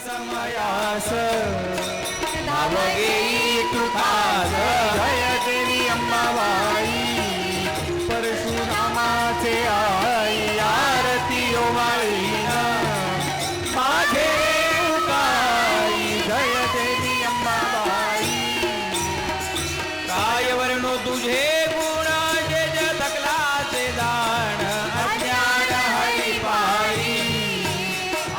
समयास नाव घेई तुकाज जय देवी अंबाबाई परशुरामाचे आई आरती ओवाळीना माझे उकाई जय देवी अंबाबाई काय वर्णो तुझे गुण जे जे थकलाचे दान अज्ञान हरिपाई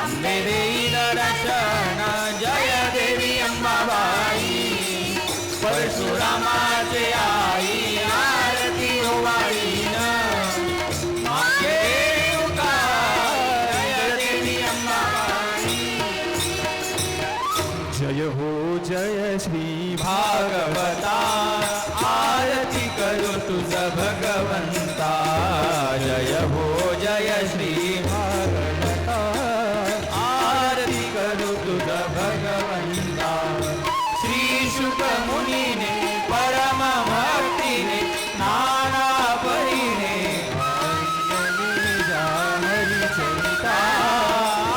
अंबे देई दर्शन जय देवी अंबाबाई परशुरामाचे आई आरती ओवाळीना माझे उकाई जय देवी अंबाबाई जय हो जय श्री भागवता आरती करू तुझ भगवंता जय हो जय श्री भागवता आरती करू तुझ भगवंता श्री शुक मुनीने परम भक्तीने नाना परीने हरी चरिता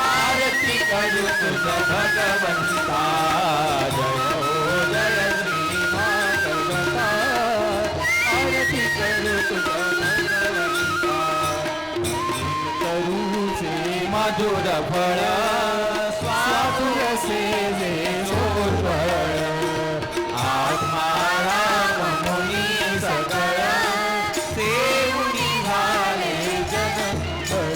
आरती करू तुझ भगवंता जय हो जय श्री भागवता आरती करू तुझ भगवंता करूचे मधुर फळ स्वादुर से जे फळ आत्माराम मुनी सकळ सेवुनी झाले जगफळ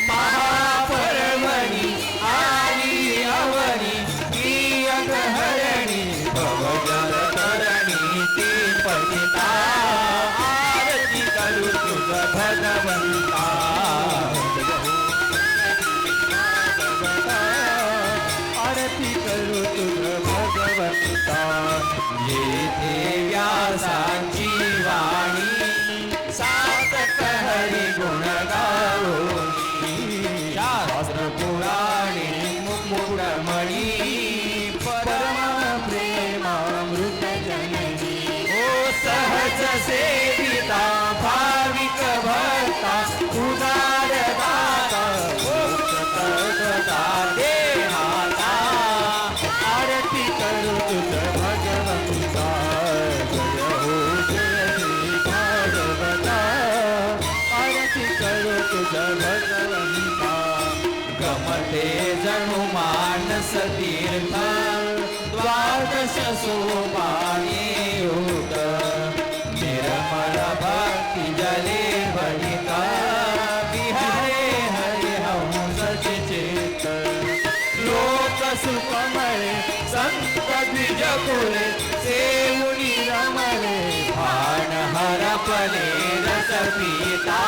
महापर्वणी आली अवनी की अगहरणी भवजल तरणी ती पतिता आरती करू तुझ भगवंता आरती करू तुझ भगवंता येथे व्यासांची वाणी सातक हरी गुण गावोनी शास्त्र पुराणे मुकुटमणी परम प्रेमामृत जननी ओ सहज सेविता भाविक भक्ता उदार दाता देहाता आरती करू तुझ भगवंता जय हो जय श्री भागवता आरती करू तुझ भगवंता गमते जणू मानस तीर्थ द्वादश सोपाने योग निर्मल भक्ती जले बलिका विहरे हरि हंस चेत लोक सुखमळे संत द्विजकुले सेवुनी रमले भान हरपले रस पिता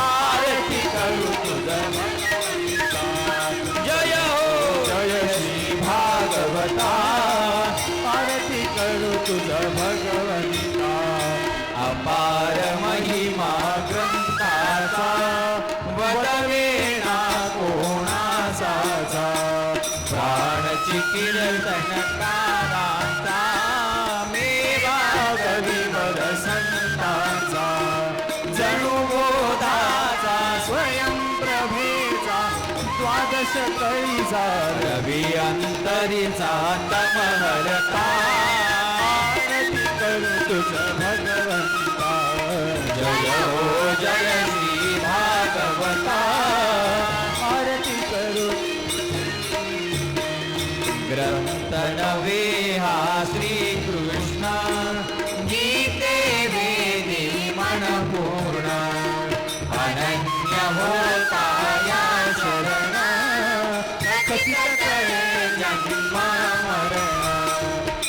आरती करू तुझ भगवंता जय हो जय श्री भागवता आरती करू तुझ भगवंता अपार महिमा ग्रंथाचा वदवेना कोणाचा प्राणची कीर्तनकारांचा मेवा कविवर संतांचा जणू बोधाचा स्वयंप्रभेचा द्वादश कळीचा रवी अंतरीचा तमहरता आरती करू तुझ भगवंता जय हो जय श्री भागवता आरती करू ग्रंथ नवे हा श्री कृष्ण गीते वेदे मन पूर्ण अनन्य होता या शरण कथित कळे जन्म मरण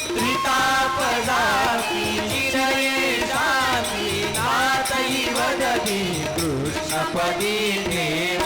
त्रिताप जाती चिरये जाती नातई वदती कृष्णपदी देव